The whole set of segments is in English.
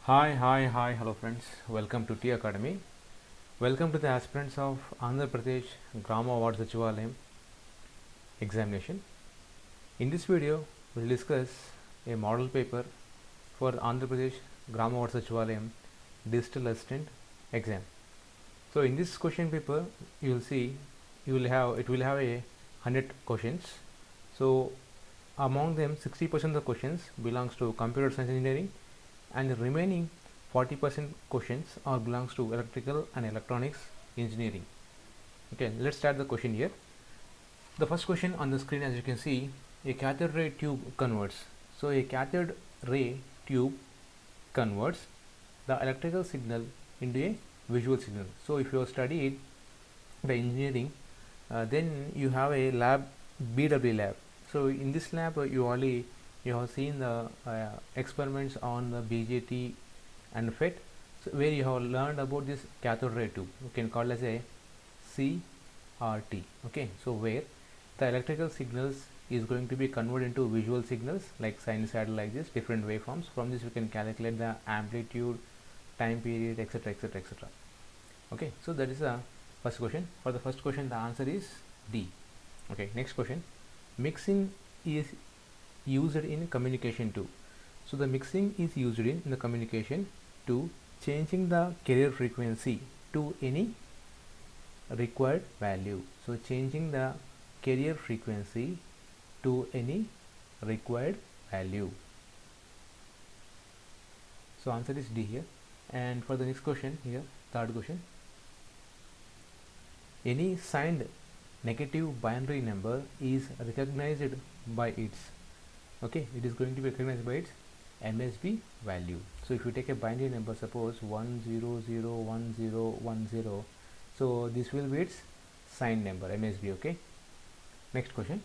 Hi, hello friends. Welcome to T Academy. Welcome to the aspirants of Andhra Pradesh Grama Award Sachivalayam examination. In this video, we'll discuss a model paper for Andhra Pradesh Grama Award Sachivalayam Digital Assistant exam. So in this question paper, you will see it will have a 100 questions. So among them, 60% of the questions belongs to computer science engineering, and the remaining 40% questions are belongs to electrical and electronics engineering. Okay, let's start the question here. The first question on the screen, as you can see, a cathode ray tube converts. So a cathode ray tube converts the electrical signal into a visual signal. So if you have studied the engineering, then you have a lab, BW lab. So in this lab, you have seen the experiments on the BJT and FET, so where you have learned about this cathode ray tube. You can call as a CRT. Okay, so where the electrical signals is going to be converted into visual signals like sinusoidal, like this different waveforms. From this, we can calculate the amplitude, time period, etc., etc., etc. Okay, so that is the first question. For the first question, the answer is D. Okay, next question. Mixing is used in communication too. So the mixing is used in the communication to changing the carrier frequency to any required value. So changing the carrier frequency to any required value. So answer is D here. And for the next question here, third question. Any signed negative binary number is recognized by its, okay, it is going to be recognized by its MSB value. So if you take a binary number, suppose 1001010, so this will be its signed number, MSB. Okay, next question.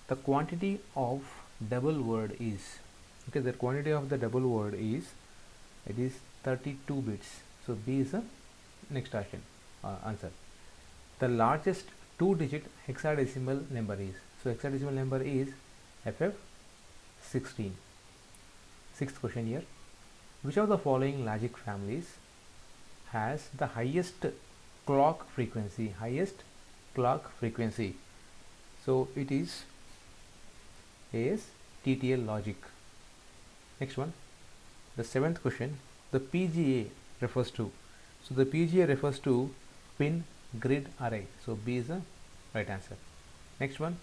The quantity of double word is, okay, the quantity of the double word is, it is 32 bits. So B is the next question answer. The largest 2-digit hexadecimal number is, so hexadecimal number is FF16. Sixth question here. Which of the following logic families has the highest clock frequency? Highest clock frequency. So it is TTL logic. Next one. The seventh question. The PGA refers to. So the PGA refers to pin grid array. So B is the right answer. Next one.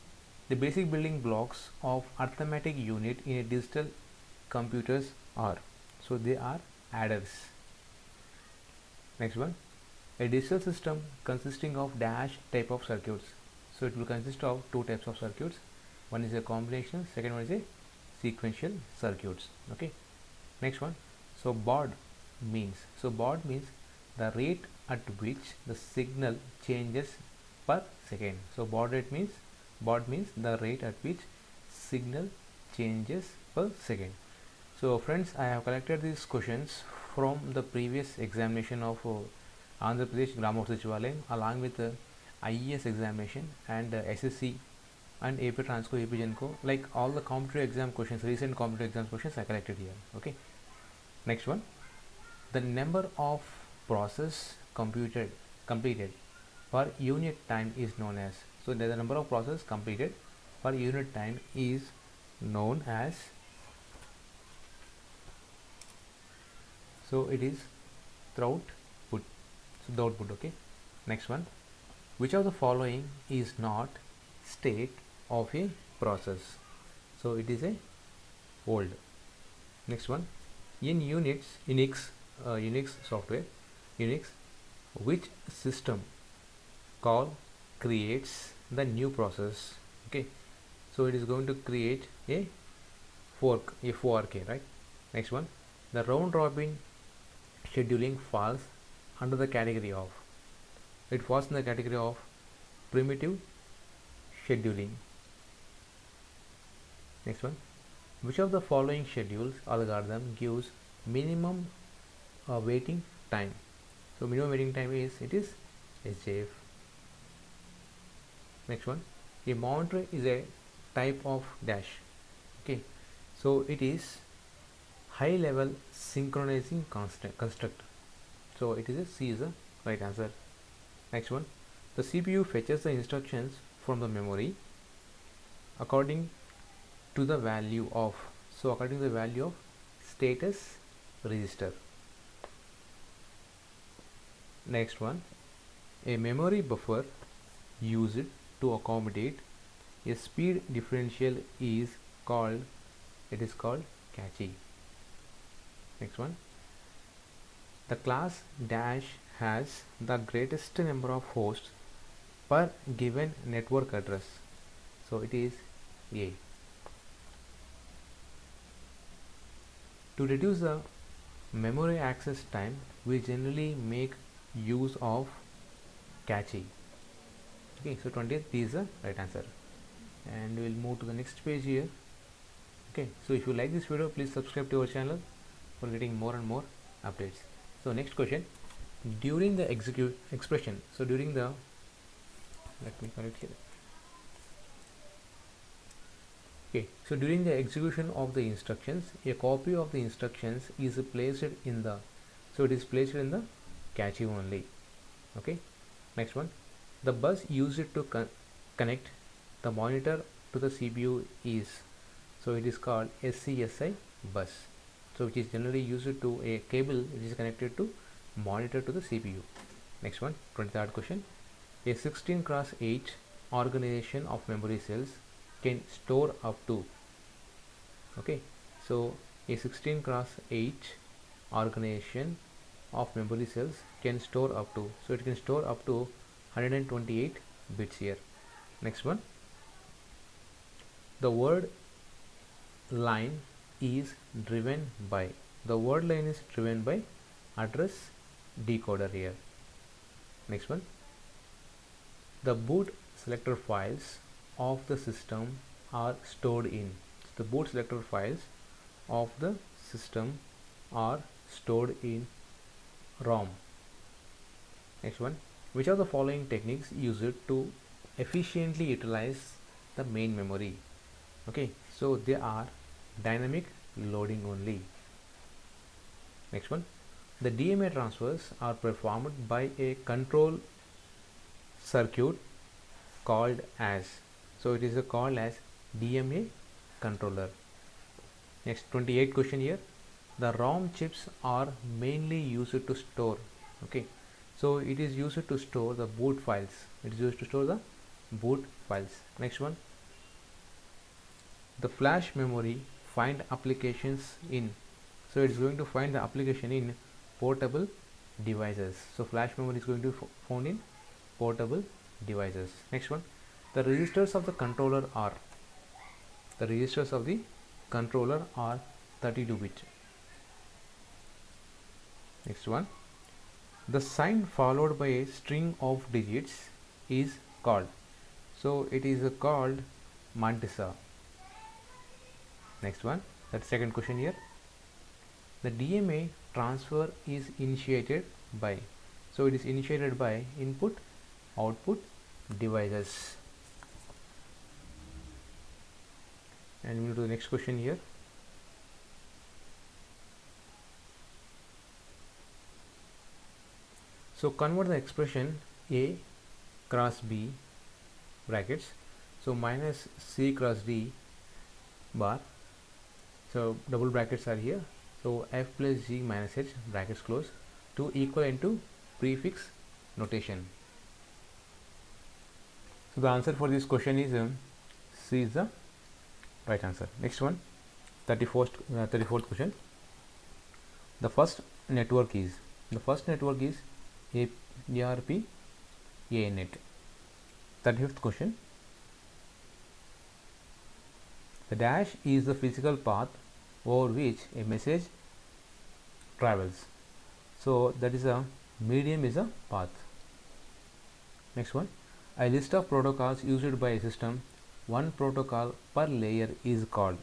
The basic building blocks of arithmetic unit in a digital computers are, so they are adders. Next one. A digital system consisting of dash type of circuits. So it will consist of two types of circuits. One is a combination, second one is a sequential circuits. Okay. Next one. So baud means, the rate at which the signal changes per second. So baud means the rate at which signal changes per second. So friends, I have collected these questions from the previous examination of Andhra Pradesh Grama Sachivalayam, along with the IES examination and SSC and AP Transco, AP Genco, like all the competitive exam questions, recent competitive exam questions I collected here. Okay. Next one. The number of process completed per unit time is known as, so the number of process completed per unit time is known as, so it is throughput. So the output. Okay. Next one. Which of the following is not state of a process? So it is a old. Next one. In Unix software, which system call creates the new process? Okay, so it is going to create a fork, right? Next one. The round robin scheduling falls under the category of, it falls in the category of primitive scheduling. Next one. Which of the following schedules algorithm gives minimum waiting time? So minimum waiting time is, it is SJF. Next one. A monitor is a type of dash. Okay, so it is high level synchronizing construct. So it is a C is the right answer. Next one, the CPU fetches the instructions from the memory according to the value of, so according to the value of status register. Next one, a memory buffer used to accommodate a speed differential is called, it is called cache. Next one, the class dash has the greatest number of hosts per given network address, so it is A. To reduce the memory access time, we generally make use of cache. Okay, so 20th is the right answer, and we will move to the next page here. Okay, so if you like this video, please subscribe to our channel for getting more and more updates. So next question, during the expression, so during the, let me correct here. Okay, so during the execution of the instructions, a copy of the instructions is placed in the, so it is placed in the cache only. Okay, next one, the bus used to connect the monitor to the CPU is, so it is called SCSI bus, so which is generally used to a cable which is connected to monitor to the CPU. Next one, 23rd question, a 16x8 organization of memory cells can store up to, okay, so a 16x8 organization of memory cells can store up to, so it can store up to 128 bits here. Next one, the word line is driven by, the word line is driven by address decoder here. Next one, the boot selector files of the system are stored in, the boot selector files of the system are stored in ROM. Next one, which of the following techniques used to efficiently utilize the main memory? Okay, so they are dynamic loading only. Next one, the DMA transfers are performed by a control circuit called as, so it is called as DMA controller. Next, 28 question here, the ROM chips are mainly used to store, okay, so it is used to store the boot files, it is used to store the boot files. Next one, the flash memory find applications in, so it is going to find the application in portable devices, so flash memory is going to be found in portable devices. Next one, the registers of the controller are, the registers of the controller are 32-bit. Next one, the sign followed by a string of digits is called, so it is called mantissa. Next one, that's second question here, the DMA transfer is initiated by, so it is initiated by input output devices. And we move to the next question here, so convert the expression A cross B brackets, so minus C cross D bar, so double brackets are here, so F plus G minus H brackets close to equal into prefix notation. So the answer for this question is C is the right answer. Next one, 34th question, the first network is, the first network is ARP ANet. 35th question, the dash is the physical path over which a message travels, so that is a medium is a path. Next one, a list of protocols used by a system, one protocol per layer is called,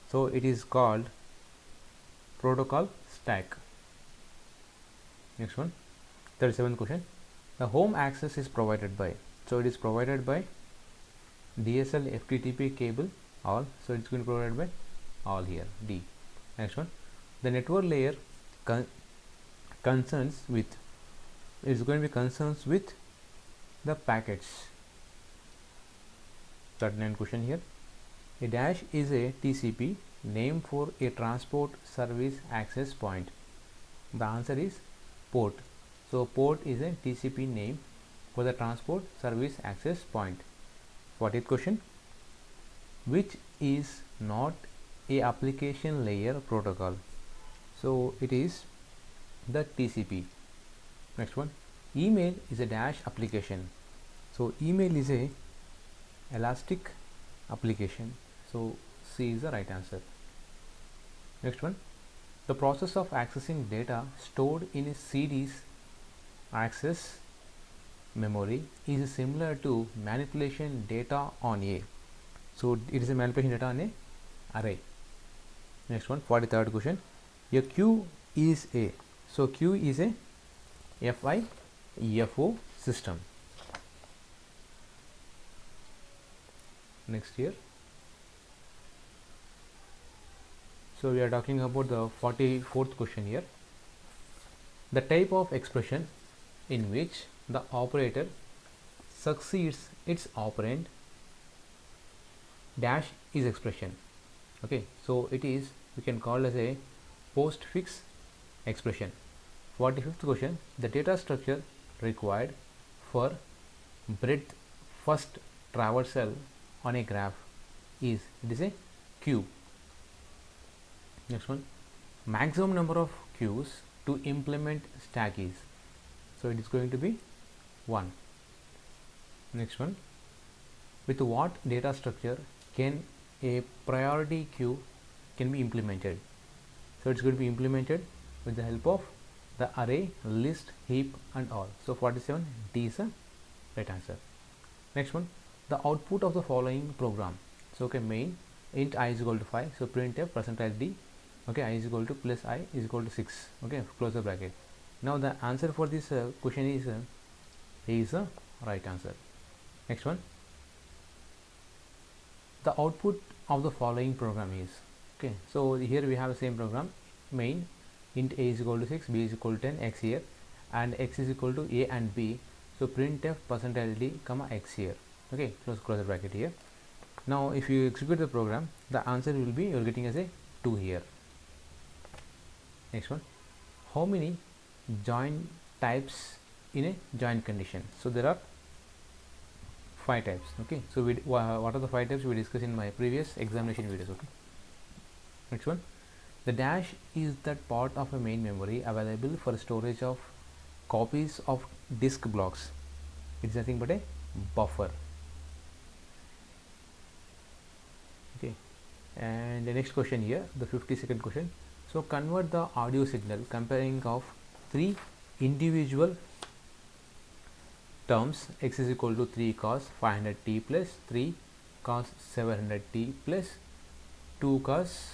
so it is called protocol stack. Next one, 37th question, the home access is provided by, so it is provided by DSL FTTP cable all, so it's going to be provided by all here D. Next one, the network layer concerns with is going to be concerns with the packets. 39 question here. A dash is a TCP name for a transport service access point. The answer is port. So port is a TCP name for the transport service access point. 40th question. Which is not a application layer protocol? So it is the TCP. Next one. Email is a dash application. So email is a elastic application. So C is the right answer. Next one. The process of accessing data stored in a CD's access memory is similar to manipulation data on a. So it is a manipulation data on a array. Next one, 43rd question. A queue is a. So queue is a FIFO system. Next here. So we are talking about the 44th question here. The type of expression in which the operator succeeds its operand dash is expression. Okay, so it is, we can call as a postfix expression. 45th question. The data structure required for breadth first traversal on a graph is, it is a queue. Next one. Maximum number of queues to implement stack is. So it is going to be 1. Next one. With what data structure can a priority queue can be implemented? So it's going to be implemented with the help of the array, list, heap and all. So 47, D is the right answer. Next one. The output of the following program. So okay, main int I is equal to 5. So printf percentile D. Okay, I is equal to plus I is equal to 6. Okay, close the bracket. Now the answer for this question is A is the right answer. Next one. The output of the following program is. Okay, so here we have the same program. Main int A is equal to 6, B is equal to 10, X here, and X is equal to A and B. So printf percentile D comma X here. Okay, close the bracket here. Now if you execute the program, the answer will be, you are getting as a 2 here. Next one. How many join types in a join condition? So there are 5 types. Okay, so what are the 5 types we discussed in my previous examination videos. Okay. Next one. The dash is that part of a main memory available for storage of copies of disk blocks. It is nothing but a buffer. Okay, and the next question here, the 52nd question. So convert the audio signal comparing of 3 individual terms. X is equal to 3 cos 500t plus 3 cos 700t plus 2 cos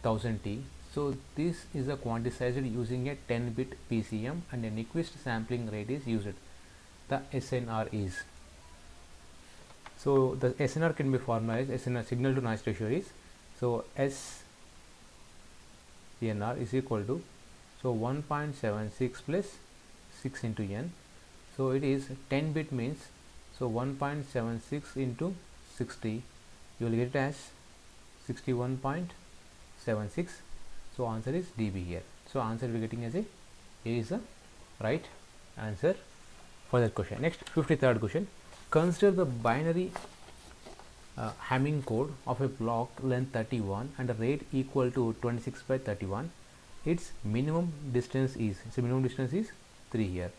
1000t. So this is a quantized using a 10-bit PCM and a Nyquist sampling rate is used. The SNR is. So the SNR can be formalized. SNR, signal to noise ratio, is, so SNR is equal to, so 1.76 plus 6 into n. So it is 10-bit means, so 1.76 into 60, you will get it as 61.76. So answer is dB here. So answer we are getting as a is the right answer for that question. Next, 53rd question. Consider the binary Hamming code of a block length 31 and a rate equal to 26 by 31. Its minimum distance is, so minimum distance is 3 here.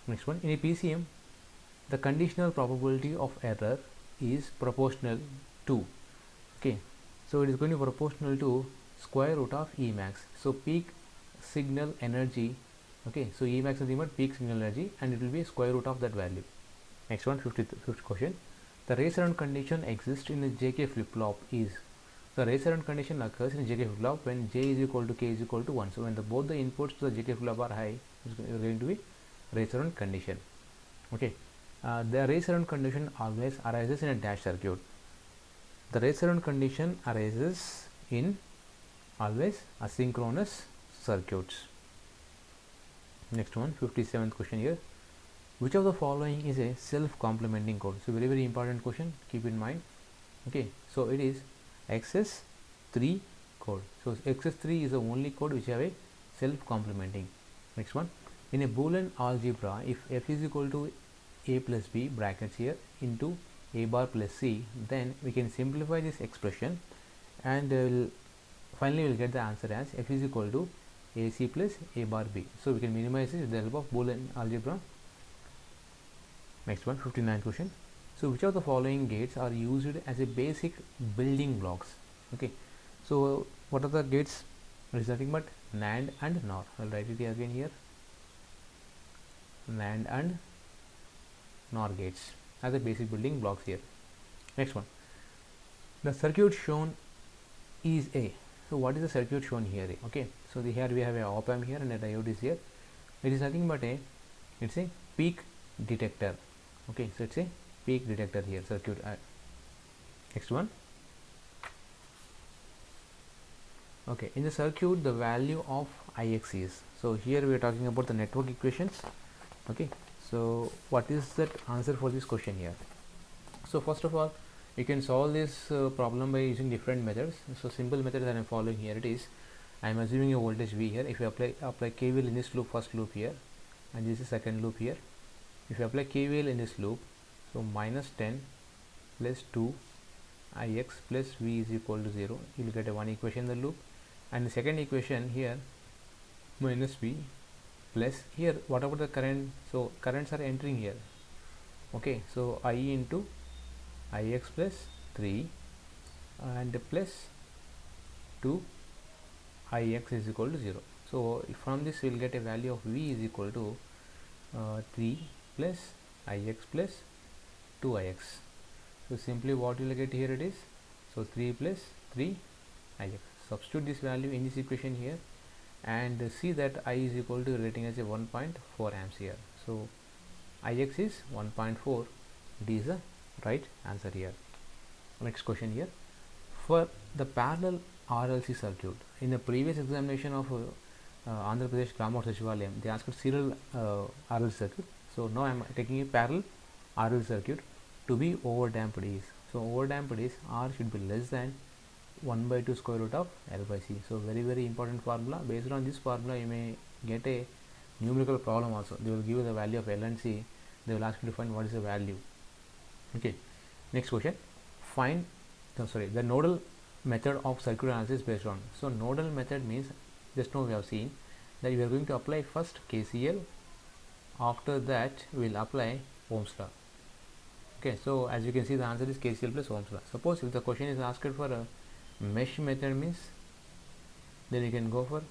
Next one. In a PCM, the conditional probability of error is proportional to, okay, so it is going to be proportional to square root of Emax. So peak signal energy, okay, so Emax is the peak signal energy and it will be square root of that value. Next one, 55th question. The race around condition exists in a JK flip-flop is, the race around condition occurs in JK flip-flop when J is equal to K is equal to 1. So when both the inputs to the JK flip-flop are high, it is going to be race around condition. Okay, the race around condition always arises in a dash circuit. The race around condition arises in always asynchronous circuits. Next one, 57th question here. Which of the following is a self-complementing code? So very important question, keep in mind. Okay, so it is XS3 code. So XS3 is the only code which have a self-complementing. Next one, in a Boolean algebra, if f is equal to a plus b brackets here into a bar plus c, then we can simplify this expression and finally we'll get the answer as f is equal to ac plus a bar b. So we can minimize it with the help of Boolean algebra. Next one, 59th question. So which of the following gates are used as a basic building blocks? Okay, so what are the gates? It is nothing but NAND and NOR. I'll write it again here. NAND and NOR gates as a basic building blocks here. Next one, the circuit shown is a. So what is the circuit shown here? Okay, so here we have a op amp here and a diode is here. It is nothing but it's a peak detector. Okay, so it's a peak detector here circuit. Next one. Okay, in the circuit the value of Ix is, so here we are talking about the network equations. Okay, so what is that answer for this question here? So first of all, you can solve this problem by using different methods. So simple method that I am following here, it is I am assuming a voltage V here. If you apply KVL in this loop, first loop here, and this is second loop here. If you apply KVL in this loop, so minus 10 plus 2 Ix plus V is equal to 0, you will get a one equation in the loop, and the second equation here minus V plus here what about the current? So currents are entering here. Okay, so I into Ix plus 3 and plus 2 Ix is equal to 0. So from this we will get a value of V is equal to 3 plus Ix plus 2Ix. So simply what you will get here, it is, so 3 plus 3 Ix. Substitute this value in this equation here and see that I is equal to rating as a 1.4 amps here. So Ix is 1.4. D is the right answer here. Next question here. For the parallel RLC circuit, in the previous examination of Andhra Pradesh Grama Sachivalayam, they asked serial RLC circuit. So now I am taking a parallel RLC circuit to be overdamped is. So overdamped is R should be less than 1 by 2 square root of L by C. So very important formula. Based on this formula, you may get a numerical problem also. They will give you the value of L and C. They will ask you to find what is the value. Okay. Next question. Find the nodal method of circuit analysis based on. So nodal method means, just now we have seen that we are going to apply first KCL. After that we will apply Ohm's law. Okay, so as you can see, the answer is KCL plus Ohm's law. Suppose if the question is asked for a mesh method means, then you can go for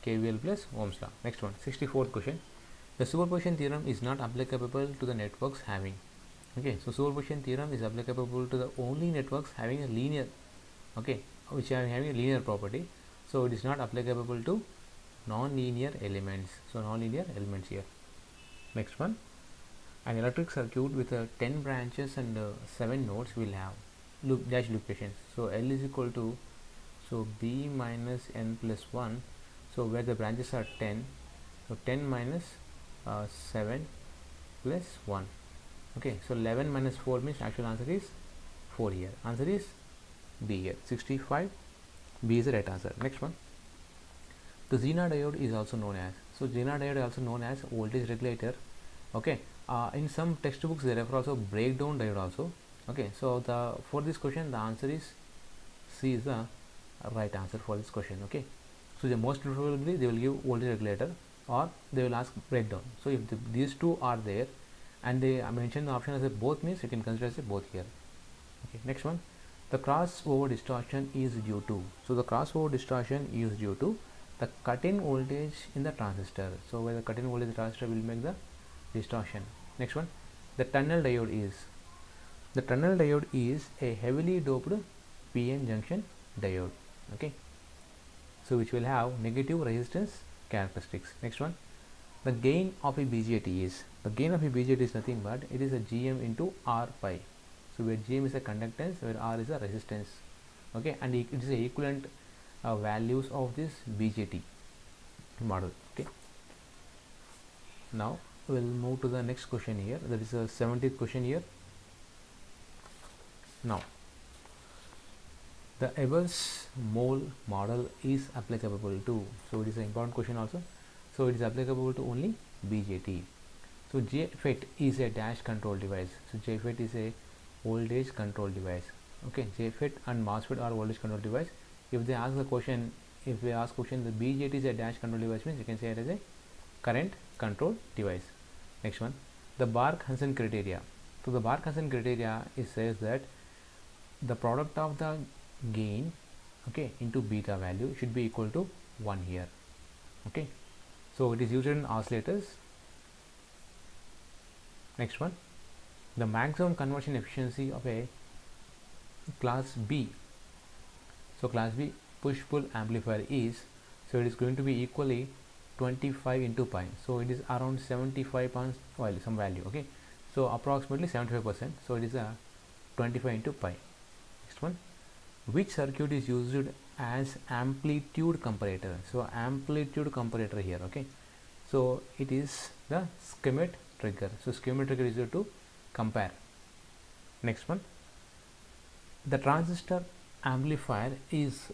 KVL plus Ohm's law. Next one, 64th question. The superposition theorem is not applicable to the networks having. Okay, so superposition theorem is applicable to the only networks having a linear, okay, which are having a linear property. So it is not applicable to non-linear elements. So non-linear elements here. Next one, an electric circuit with 10 branches and 7 nodes will have dash locations. So L is equal to, so B minus N plus 1. So where the branches are 10, so 10 minus 7 plus 1. Okay, so 11 minus 4 means actual answer is 4 here. Answer is B here. 65. B is the right answer. Next one. The Zener diode is also known as. So Zener diode is also known as voltage regulator. Okay. In some textbooks they refer also breakdown diode also. Okay. So for this question the answer is C is the right answer for this question. Okay. So the most probably they will give voltage regulator or they will ask breakdown. So if these two are there and they mention the option as a both, means you can consider as a both here. Okay. Next one. The crossover distortion is due to. So the crossover distortion is due to the cut-in voltage in the transistor. So where the cut-in voltage in the transistor will make the distortion. Next one. The tunnel diode is. The tunnel diode is a heavily doped PN junction diode. Okay. So which will have negative resistance characteristics. Next one. The gain of a BJT is. The gain of a BJT is nothing but it is a GM into R pi. So where GM is a conductance, where R is a resistance. Okay, and it is a equivalent values of this BJT model. Okay, now we'll move to the next question here. That is a 70th question here. Now the Ebers mole model is applicable to, so it is an important question also, so it is applicable to only BJT. So JFET is a dash control device. So JFET is a voltage control device. Okay, JFET and MOSFET are voltage control device. If they ask the question, the BJT is a dash control device, means you can say it as a current control device. Next one, the Bark-Hansen criteria. So the Bark-Hansen criteria says that the product of the gain, okay, into beta value should be equal to 1 here. Okay, so it is used in oscillators. Next one, the maximum conversion efficiency of a class B. So class B push pull amplifier is, so it is going to be equally 25 into pi, so it is around 75 pounds, well, some value. Okay, so approximately 75%, so it is a 25 into pi. Next one, which circuit is used as amplitude comparator? So amplitude comparator here. Okay, so it is the Schmitt trigger. So Schmitt trigger is used to compare. Next one, the transistor amplifier is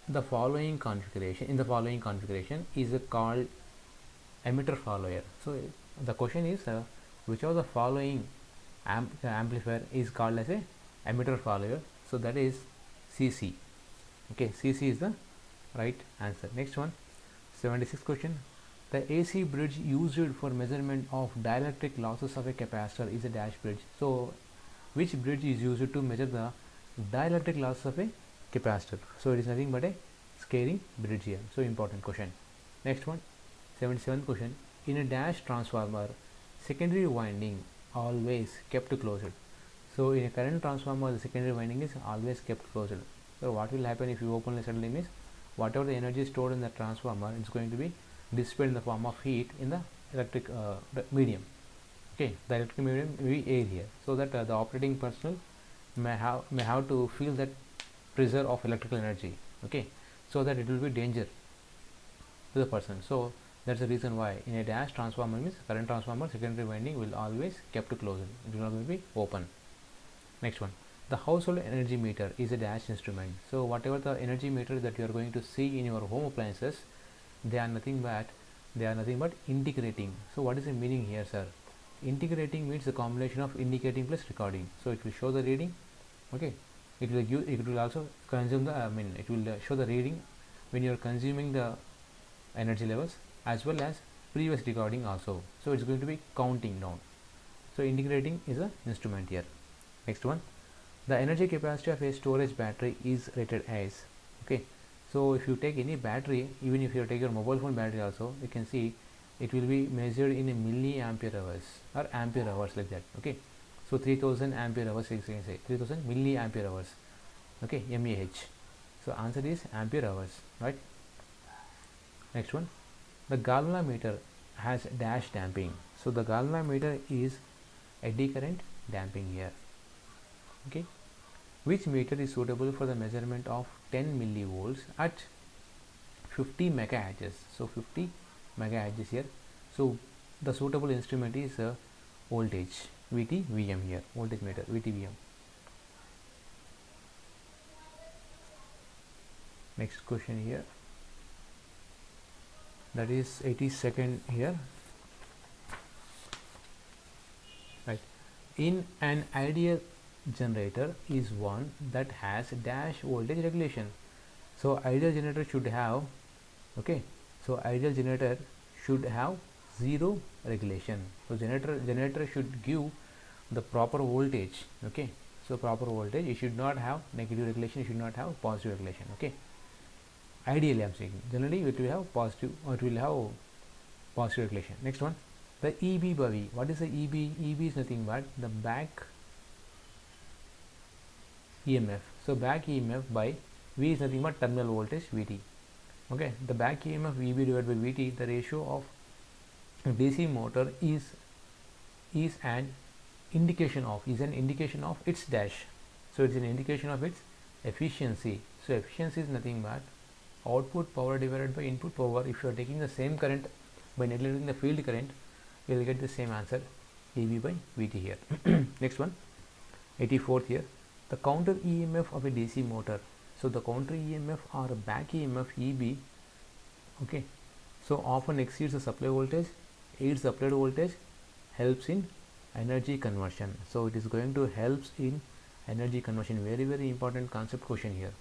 the following configuration. In the following configuration is called emitter follower. So the question is which of the following amplifier is called as a emitter follower? So that is CC. Okay, CC is the right answer. Next one, 76th question, the AC bridge used for measurement of dielectric losses of a capacitor is a dash bridge. So which bridge is used to measure the dielectric losses of a capacitor? So it is nothing but a scaling bridge here. So important question. Next one, 77th question, in a dash transformer, secondary winding always kept closed. So in a current transformer, the secondary winding is always kept closed. So what will happen if you open it suddenly means whatever the energy stored in the transformer is going to be dissipated in the form of heat in the electric medium. Okay, the electric medium will be air here, so that the operating personnel may have to feel that pressure of electrical energy. Okay, so that it will be danger to the person. So that's the reason why in a dash transformer means current transformer, secondary winding will always kept closed, it will not be open. Next one, the household energy meter is a dash instrument. So whatever the energy meter that you are going to see in your home appliances, they are nothing but integrating. So what is the meaning here, sir? Integrating means the combination of indicating plus recording. So it will show the reading. Okay, it will also consume the it will show the reading when you are consuming the energy levels as well as previous recording also. So it's going to be counting down. So integrating is an instrument here. Next one, the energy capacity of a storage battery is rated as. Okay, so if you take any battery, even if you take your mobile phone battery also, you can see it will be measured in a milliampere hours or ampere hours, like that. Okay, so 3000 ampere hours, you can say 3000 milliampere hours. Okay, mAh. So answer is ampere hours, right? Next one, the galvanometer has dash damping. So the galvanometer is eddy current damping here. Okay, which meter is suitable for the measurement of 10 millivolts at 50 megahertz? So 50 megahertz here. So the suitable instrument is voltage VT/Vm here, voltage meter VT/Vm. Next question here, that is 82nd here, right? In an ideal generator is one that has dash voltage regulation. So ideal generator should have, okay, so ideal generator should have zero regulation. So generator should give the proper voltage. Okay, so proper voltage, it should not have negative regulation, it should not have positive regulation. Okay, ideally I'm saying, generally it will have positive or it will have positive regulation. Next one, the EB by V. What is the EB? EB is nothing but the back EMF. So back EMF by V is nothing but terminal voltage VT. Okay, the back EMF VB divided by VT, the ratio of DC motor is an indication of its dash. So it's an indication of its efficiency. So efficiency is nothing but output power divided by input power. If you are taking the same current by neglecting the field current, you will get the same answer, dV by Vt here. Next one, 84th here, the counter EMF of a DC motor. So the counter EMF or back EMF EB, okay, so often exceeds the supply voltage, aids the applied voltage, helps in energy conversion. So it is going to helps in energy conversion. Very important concept question here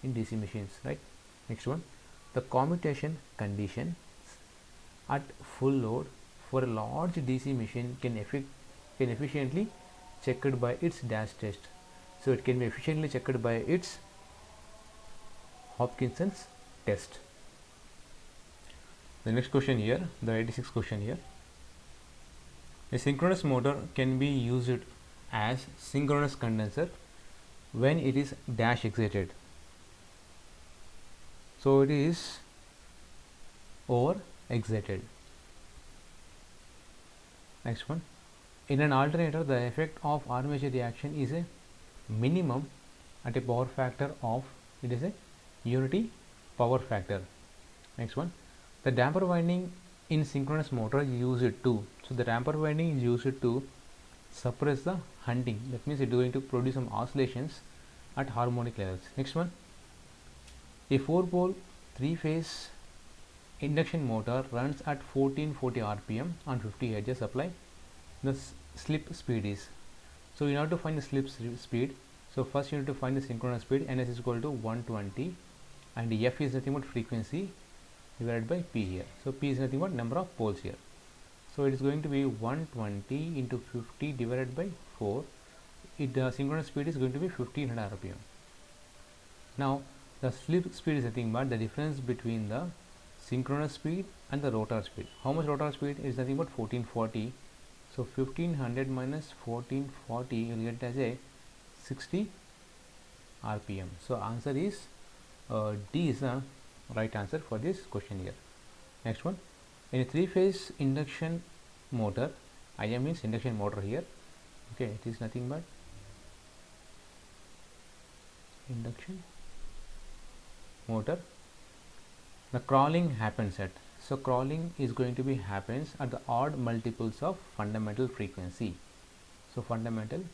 in DC machines, right? Next one, the commutation conditions at full load for a large DC machine can efficiently checked by its dash test. So it can be efficiently checked by its Hopkinson's test. The next question here, the 86th question here, a synchronous motor can be used as synchronous condenser when it is dash excited. So it is over excited. Next one, in an alternator the effect of armature reaction is a minimum at a power factor of, it is a unity power factor. Next one, the damper winding in synchronous motor is used to, so the damper winding is used to suppress the hunting. That means it is going to produce some oscillations at harmonic levels. Next one, a 4-pole 3-phase induction motor runs at 1440 rpm on 50 Hz supply. The slip speed is, so in order to find the slip speed, so first you need to find the synchronous speed. Ns is equal to 120 and f is nothing but frequency divided by p here. So p is nothing but number of poles here. So it is going to be 120 into 50 divided by 4. The synchronous speed is going to be 1500 rpm. Now the slip speed is nothing but the difference between the synchronous speed and the rotor speed. How much rotor speed is nothing but 1440. So 1500 minus 1440 you will get as a 60 rpm. So answer is D is the right answer for this question here. Next one, in a 3-phase induction motor, IM means induction motor here, okay, it is nothing but induction motor. The crawling happens at, so crawling is going to be happens at the odd multiples of fundamental frequency. So fundamental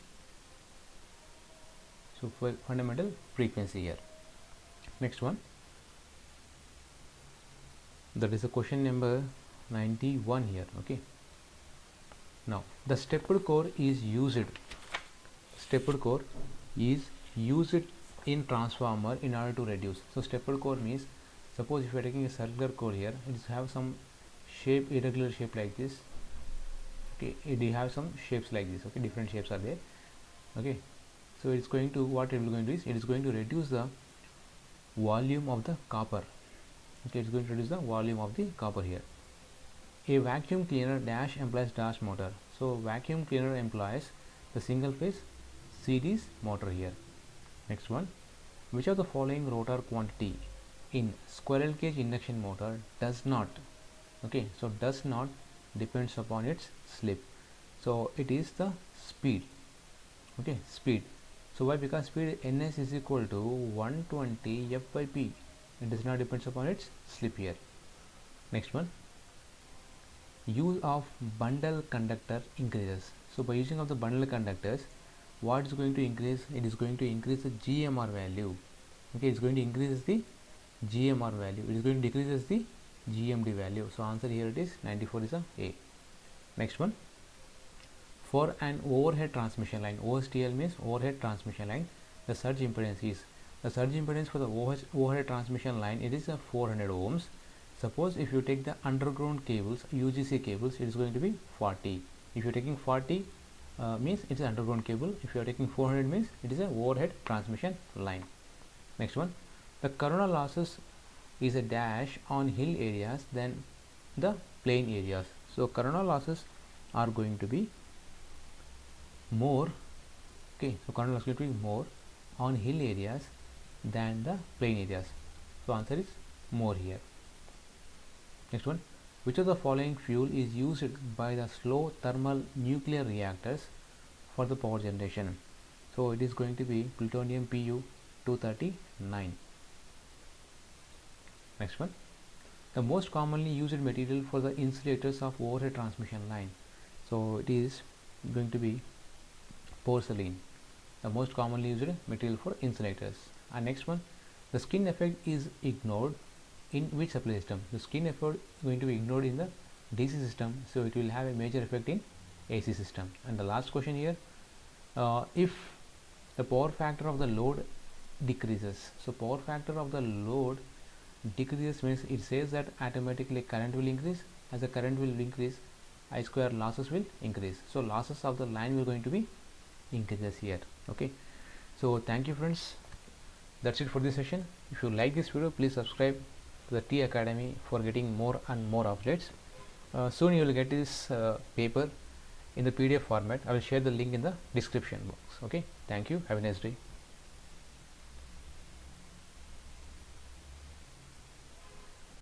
frequency here. Next one, that is a question number 91 here, okay. Now the stepped core is used in transformer in order to reduce. So stepped core means, suppose if you are taking a circular core here, it is have some shape, irregular shape like this, okay, it have some shapes like this, okay, different shapes are there, okay. So it's going to, what it is going to do is, it is going to reduce the volume of the copper, okay, it's going to reduce the volume of the copper here. A vacuum cleaner dash employs dash motor. So vacuum cleaner employs the single phase series motor here. Next one, which of the following rotor quantity in squirrel cage induction motor does not, okay, so does not depends upon its slip. So it is the speed, okay, speed. So why? Because speed Ns is equal to 120 f by p. It does not depends upon its slip here. Next one, use of bundle conductor increases. So by using of the bundle conductors, what is going to increase? It is going to increase the GMR value, okay, it's going to increase the GMR value, it is going to decrease the GMD value. So answer here it is 94 is A. Next one, for an overhead transmission line, OSTL means overhead transmission line, the surge impedance is, the surge impedance for the overhead transmission line, it is 400 ohms. Suppose if you take the underground cables, UGC cables, it is going to be 40. If you are taking 40 means it is an underground cable. If you are taking 400 means it is a overhead transmission line. Next one, the corona losses is a dash on hill areas than the plain areas. So corona losses are going to be more, okay, so corona loss is going to be more on hill areas than the plain areas. So answer is more here. Next one, which of the following fuel is used by the slow thermal nuclear reactors for the power generation? So it is going to be plutonium Pu 239. Next one, the most commonly used material for the insulators of overhead transmission line. So it is going to be porcelain, the most commonly used material for insulators. And next one, the skin effect is ignored in which supply system? The skin effect is going to be ignored in the DC system, so it will have a major effect in AC system. And the last question here, if the power factor of the load decreases, so power factor of the load decreases means it says that automatically current will increase. As the current will increase, I square losses will increase, so losses of the line will going to be increases here. Okay, so thank you friends, that's it for this session. If you like this video, please subscribe to the T Academy for getting more and more updates. Soon you will get this paper in the PDF format. I will share the link in the description box. Okay, thank you, have a nice day.